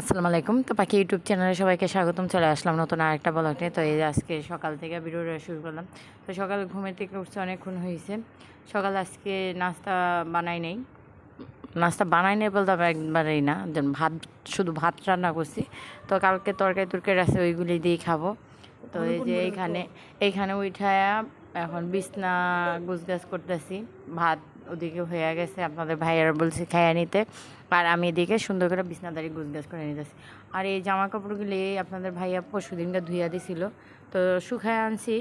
আসসালামু আলাইকুম। তো পাখি ইউটিউব চ্যানেলে সবাইকে স্বাগতম। চলে আসলাম নতুন আরেকটা ব্লগ নিয়ে। তো এই যে আজকে সকাল থেকে ভিডিওটা শুরু করলাম। তো সকালে ঘুমের থেকে উঠছে অনেকক্ষণ হয়েছে। সকালে আজকে নাস্তা বানাই নাই, বলতে হবে একবারেই না, ভাত, শুধু ভাত রান্না করছি। তো কালকে তরকারি টরকারি আছে, ওইগুলি দিয়েই খাবো। তো এই যে এইখানে উঠায়া এখন বিছনা গুছগাছ করতেছি। ভাত ওদিকে হয়ে গেছে, আপনাদের ভাইয়ারা বলছে খাইয়া নিতে, আর আমি এদিকে সুন্দর করে বিছনাদারি গুছগাছ করে নিতেছি। আর এই জামা কাপড়গুলি আপনাদের ভাইয়া পরশু দিনটা ধুইয়া দিছিল, তো শুকায় আনছি।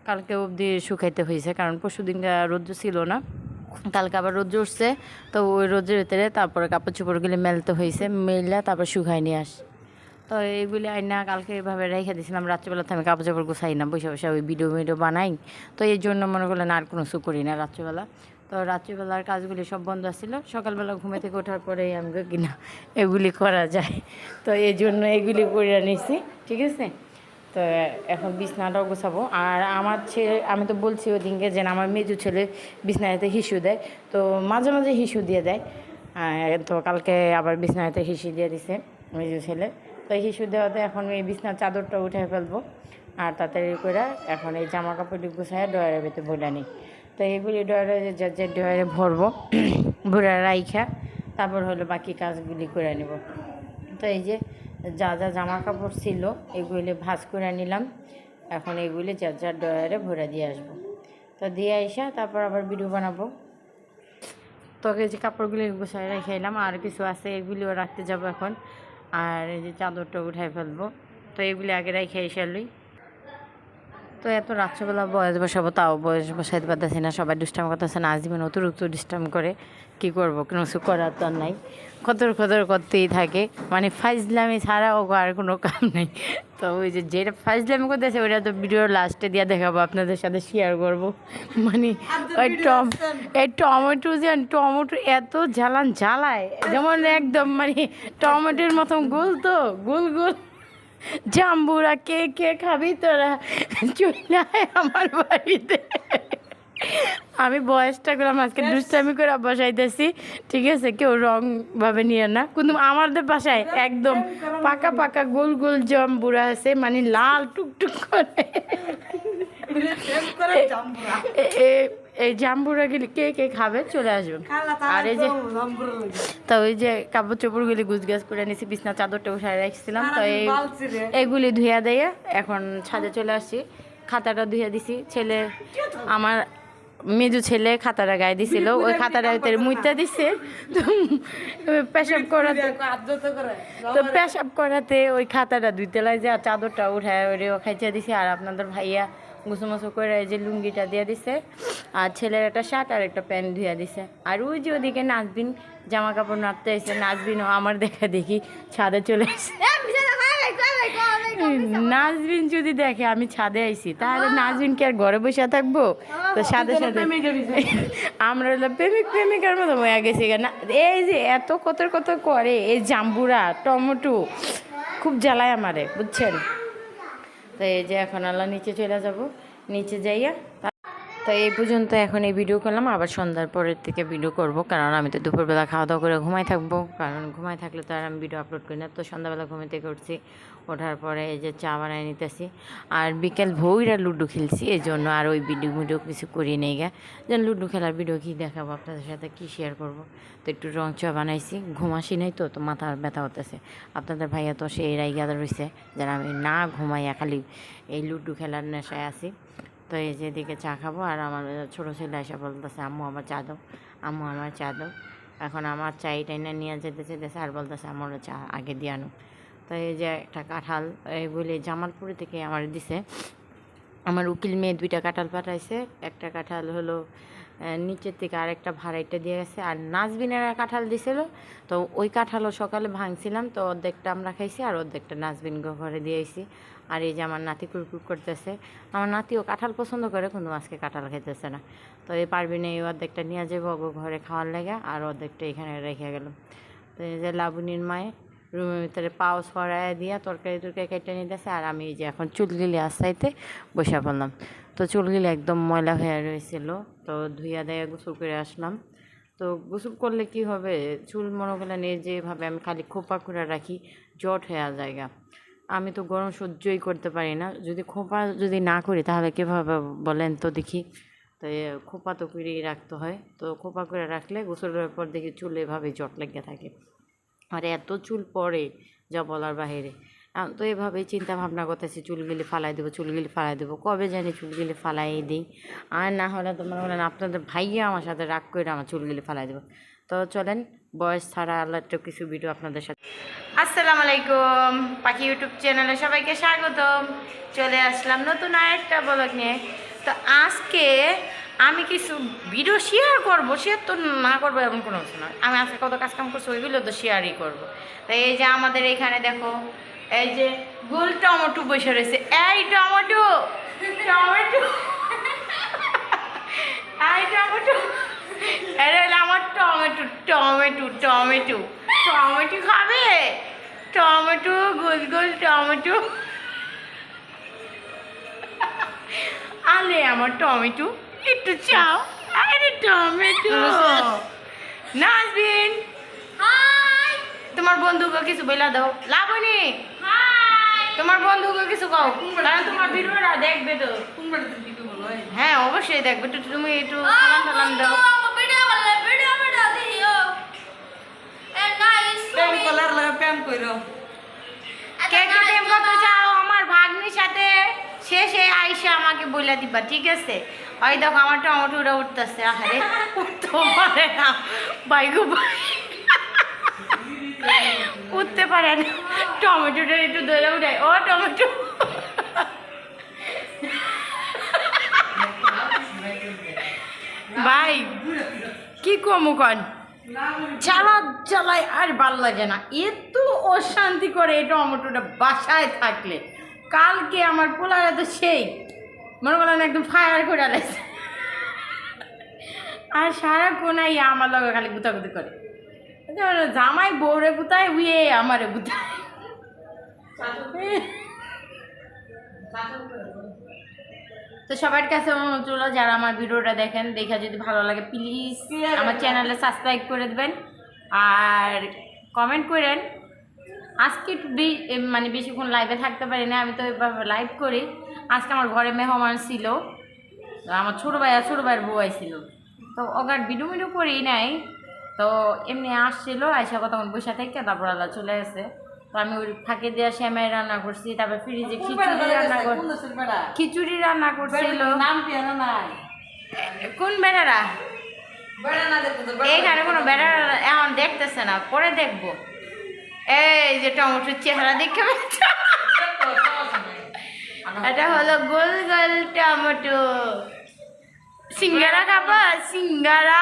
কালকে অবধি শুকাইতে হয়েছে, কারণ পরশু দিনটা রোদ্র ছিল না, কালকে আবার রোদ্র উঠছে। তো ওই রোদ্রের ভিতরে তারপরে কাপড় চোপড়গুলি মেলতে হয়েছে, মেললে তারপর শুকাই নিয়ে আসি। তো এইগুলি আইনা কালকে এভাবে রেখে দিয়েছিলাম। রাত্রিবেলাতে আমি কাপড় চাপড় গুছাই না, বসে বসে ওই ভিডিও বানাই। তো এই জন্য মনে করলেন আর কোনো কিছু করি না রাত্রিবেলা। তো রাত্রিবেলার কাজগুলি সব বন্ধ ছিল। সকালবেলা ঘুমে থেকে ওঠার পরেই আমি কিনা এগুলি করা যায়, তো এই জন্য এগুলি করে নিছি। ঠিক আছে, তো এখন বিছনাটাও গোছাবো। আর আমার ছেলে, আমি তো বলছি ওই দিনকে যে আমার মেজু ছেলে বিছনাতে হিসু দেয়, তো মাঝে মাঝে হিসু দিয়ে দেয়। তো কালকে আবার বিছনাতে হিসু দিয়ে দিছে মেজু ছেলে। তো হিসু দেওয়াতে এখন এই বিছনার চাদরটা উঠে ফেলবো, আর তাড়াতাড়ি করে এখন এই জামা কাপড়টি গুছায় ডয়ারের ভিতরে ভরে নিই। তো এইগুলি ডয়ারে যে ডয়ারে ভরবো, ভরে রাইখা তারপর হলো বাকি কাজগুলি করে নেব। তো এই যে যা যা জামা কাপড় ছিল এগুলি ভাঁজ করে নিলাম। এখন এগুলি যার ডয়ারে ভরে দিয়ে আসবো। তো দিয়ে আইসা তারপর আবার ভিডিও বানাবো। তো এই যে কাপড়গুলি গুছাই রেখে এলাম, আর কিছু আছে এগুলিও রাখতে যাব এখন। আর এই যে চাদরটা উঠাই ফেলবো। তো এগুলি আগে রেখে এসালই। তো এত রাত্রেবেলা বয়স বসাবো, তাও বয়স বসাইতে পারতেছি না। সবাই ডিস্টার্ব করতেছে না, আজীবন অতিরিক্ত ডিস্টার্ব করে। কি করবো, কোনো কিছু করার তো নাই, খতর করতেই থাকে। মানে ফাইজলামি ছাড়াও আর কোনো কাম নেই। তো ওই যে যেটা ফাইজলামি করতেছে ওইটা তো ভিডিওর লাস্টে দিয়ে দেখাবো, আপনাদের সাথে শেয়ার করবো। মানে ওই টমেটো এত জ্বালায়, যেমন একদম মানে টমেটোর মতন গোল, তো গোল গোল জাম্বুরা কে কে খাবি তোরা, চলে আয় আমার বাড়িতে। আমি বয়সটা করলাম আজকে দুষ্টামি করে বসাইতেছি, ঠিক আছে, কেউ রংভাবে নিয়ে না। কিন্তু আমাদের বাসায় একদম পাকা পাকা গোল গোল জাম্বুরা আছে, মানে লাল টুকটুক করে। এই জাম্বুরাগুলি কে কে খাবে চলে আসবে। আর এই যে তো ওই যে কাপড় চোপড়গুলি গুছগাছ করে নিয়েছি, বিছনা চাদরটা উঠায় রাখছিলাম। তো এইগুলি ধুইয়া দিয়ে এখন ছাদে চলে আসছি। খাতাটা ধুইয়া দিছি। ছেলে, আমার মেজু ছেলে খাতাটা গায়ে দিছিল, ওই খাতাটা ভিতরে মুইতা দিছে। তো পেশাব করাতে ওই খাতাটা ধুইতে লাগে, আর চাদরটা উঠায় ওরেও খাইচা দিছে। আর আপনাদের ভাইয়া গুছুমুছু করে এই যে লুঙ্গিটা দিয়ে দিছে, আর ছেলের একটা শার্ট আর একটা প্যান্ট ধুইয়া দিছে। আর ওই যে ওদিকে নাজবিন জামা কাপড় নাড়তে এসে, নাজবিনও আমার দেখা দেখি ছাদে চলে এসে। নাজবিন যদি দেখে আমি ছাদে আইছি, তাহলে নাজবিন কি আর ঘরে বসে থাকবো? তো সাথে সাথে আমরা হলো প্রেমিকার মতো হয়ে গেছি না। এই যে এত কত করে এই জাম্বুরা টমেটো খুব জ্বালায় আমারে, বুঝছেন। তো এই যে এখন আল্লাহ নিচে চলে যাব, নিচে যাইয়া তো এই পর্যন্ত এখন এই ভিডিও করলাম। আবার সন্ধ্যার পরের থেকে ভিডিও করব, কারণ আমি তো দুপুরবেলা খাওয়া দাওয়া করে ঘুমাই থাকবো, কারণ ঘুমাই থাকলে তো আর আমি ভিডিও আপলোড করি না। তো সন্ধ্যাবেলা ঘুমে থেকে উঠছি, ওঠার পরে এই যে চা বানাই নিতেছি, আর বিকেল ভোররা লুডো খেলছি, এই জন্য আর ওই ভিডিও কিছু করি নেই গা। যেন লুডো খেলার ভিডিও কী দেখাবো আপনাদের সাথে, কী শেয়ার করব। তো একটু রং চা বানাইছি, ঘুমাসি নাই তো মাথা ব্যথা হতেছে। আপনাদের ভাইয়া তো সেই রাইগা রয়েছে যেন আমি না ঘুমাইয়া খালি এই লুডো খেলার নেশায় আছি। তো এই যে এদিকে চা খাবো, আর আমার ছোটো ছেলে এসে বলতেছে আম্মু আমার চা দাও, আম্মু আমার চা দাও। এখন আমার চাই টাইনা নিয়ে যেতেছে, আর বলতেছে আমারও চা আগে দিয়ে আনো। তো এই যে একটা কাঁঠাল এইগুলি জামালপুর থেকে আমার দিছে, আমার উকিল মেয়ে 2টা কাঁঠাল পাঠাইছে। একটা কাঁঠাল হলো নিচের থেকে, আরেকটা ভাড়াইটা দিয়ে গেছে। আর নাজবিনেরা কাঁঠাল দিছিল, তো ওই কাঁঠালও সকালে ভাঙছিলাম, তো অর্ধেকটা আমরা খাইছি আর অর্ধেকটা নাজবিন ঘরে দিয়েছি। আর এই যে আমার নাতি কুরকুর করতেছে, আমার নাতিও কাঁঠাল পছন্দ করে, কিন্তু আজকে কাঁঠাল খাইতেছে না। তো এই পারবি না, এই অর্ধেকটা নিয়ে যাবো ঘরে খাওয়ার লেগে, আর অর্ধেকটা এখানে রেখে গেল। তো এই যে লাবণীর মায়ে রুমের ভিতরে পাও সরাই দিয়া তরকারি কেটে নিতেছে, আর আমি এই যে এখন চুলগুলি আস্তাইতে বসে পড়লাম। তো চুলগুলি একদম ময়লা হয়ে রয়েছিল, তো ধুইয়া দেয়া গোসল করে আসলাম। তো গোসল করলে কি হবে, চুল মনে করলে নিয়ে যেভাবে আমি খালি খোপা করে রাখি জট হয়ে জায়গা। আমি তো গরম সহ্যই করতে পারি না, যদি খোপা যদি না করি তাহলে কীভাবে বলেন তো দেখি। তো খোপা তো করেই রাখতে হয়, তো খোপা করে রাখলে গোসলের পর দেখি চুল এভাবে জট লেগে থাকে। আর এত চুল পড়ে যা বলার বাহিরে। তো এভাবেই চিন্তা ভাবনা করতেছি চুলগুলি ফালাই দেবো, চুলগুলি ফালাই দেবো, কবে জানি চুলগুলি ফালাই দিই। আর না হলে তো মনে করেন আপনাদের ভাইয়া আমার সাথে রাগ করে আমার চুলগুলি ফালাই দেবো। তো চলেন বয়স ছাড়া আল্লাহ একটু কিছু ভিডিও আপনাদের সাথে। আসসালামু আলাইকুম, পাখি ইউটিউব চ্যানেলে সবাইকে স্বাগতম। চলে আসলাম নতুন আরেকটা ব্লগ নিয়ে। তো আজকে আমি কিছু ভিডিও শেয়ার করবো, শেয়ার তো না করবো এমন কোনো কিছু নয়। আমি আজকে কত কাজ কাম করছি ওইগুলো তো শেয়ারই করবো। তো এই যে আমাদের এখানে দেখো, এই যে গোল টমেটো বসে রয়েছে। এই টমেটো টমেটো এই টমেটো, এটা হলো আমার টমেটো টমেটো টমেটো টমেটো খাবে, টমেটো গোল গোল টমেটো। আলে আমার টমেটো একটু চাও। আরে টমেটো নাজবিন, তোমার বন্ধুকে কিছু বইলা দাও। লাবণী, তোমার বন্ধুকে কিছু কও, কারণ তোমার ভিডিওটা দেখবে তো। হ্যাঁ অবশ্যই দেখবে, তো তুমি একটু সালাম টালাম দাও। কে কে প্রেম করতে চাও আমার ভাগ্নির সাথে, শেষে আইসা আমাকে বইলা দিবা, ঠিক আছে? ওই দেখো আমার টমেটোটা উঠতেছে। আরে উঠতে পারে না বাইগো, উঠতে পারে না। টমেটোটা একটু ধরে উঠাই। ও টমেটো, ভাই কি কমু কন, চালাই আর ভাল লাগে না, এত অশান্তি করে এই টমেটোটা বাসায় থাকলে। কালকে আমার পোলারে তো সেই মনে করেন একদম ফায়ার করে লাগছে, আর সারাক্ষণ আমার লগে খালি গুতাগুতি করে। জামাই বউরে গুতায়, উয়ে আমারে গুতায়। তো সবার কাছে অনুরোধ রইলো, যারা আমার ভিডিওটা দেখেন, দেখে যদি ভালো লাগে প্লিজ আমার চ্যানেলে সাবস্ক্রাইব করে দেবেন আর কমেন্ট করেন। আজকে একটু মানে বেশিক্ষণ লাইভে থাকতে পারি না, আমি তো এভাবে লাইভ করি। আজকে আমার ঘরে মেহমান ছিল, আমার ছোটো ভাইয়ের বউ আইছিল, তো ওগার ভিডিও করি নাই। তো এমনি আসছিলো, আইসা কতক্ষণ বসে থেকে তারপর আল্লাহ চলে গেছে। তো আমি ওই ফাঁকে দিয়ে সেমাই রান্না করছি, তারপর ফ্রিজে খিচুড়ি রান্না করছিল। কোন বেড়ারা? এইখানে কোনো বেড়া এখন দেখতেছে না, পরে দেখবো। এই যে টমেটোর চেহারা দেখে এটা হলো গোল গোল টমেটো। সিঙ্গারা খাবা? সিঙ্গারা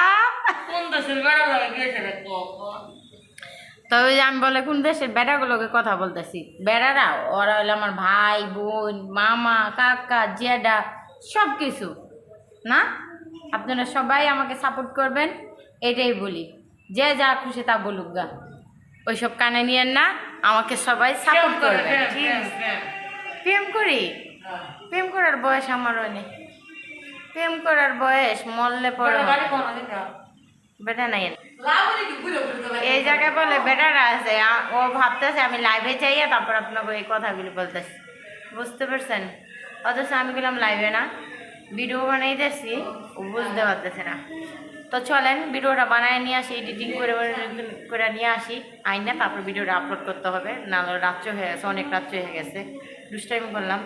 তবে আমি বলে কোন দেশের বেড়াগুলোকে কথা বলতেছি, বেড়ারা ওরা হলো আমার ভাই বোন মামা কাকা জেডা সব কিছু না। আপনারা সবাই আমাকে সাপোর্ট করবেন, এটাই বলি। যে যা খুশি তা বলুক গা, ওইসব কানে নিয়েন না, আমাকে সবাই সাপোর্ট করবেন। প্রেম করি, প্রেম করার বয়স আমার নেই, প্রেম করার বয়স মরলে পরে বেটা নাই। এই জায়গায় বলে বেটারা আছে, ও ভাবতেছে আমি লাইভে চাইয়া তারপর আপনাকে এই কথাগুলি বলতেছি, বুঝতে পারছেন? অথচ আমি গেলাম লাইভে না, ভিডিও বানাইতেছি, ও বুঝতে পারতেছে না। তো চলেন ভিডিওটা বানায় নিয়ে আসি, এডিটিং করে নিয়ে আসি আইনা, তারপর ভিডিওটা আপলোড করতে হবে, নাহলে রাত্রে হয়ে গেছে, অনেক রাত্রে হয়ে গেছে, দুষ্টাইম করলাম।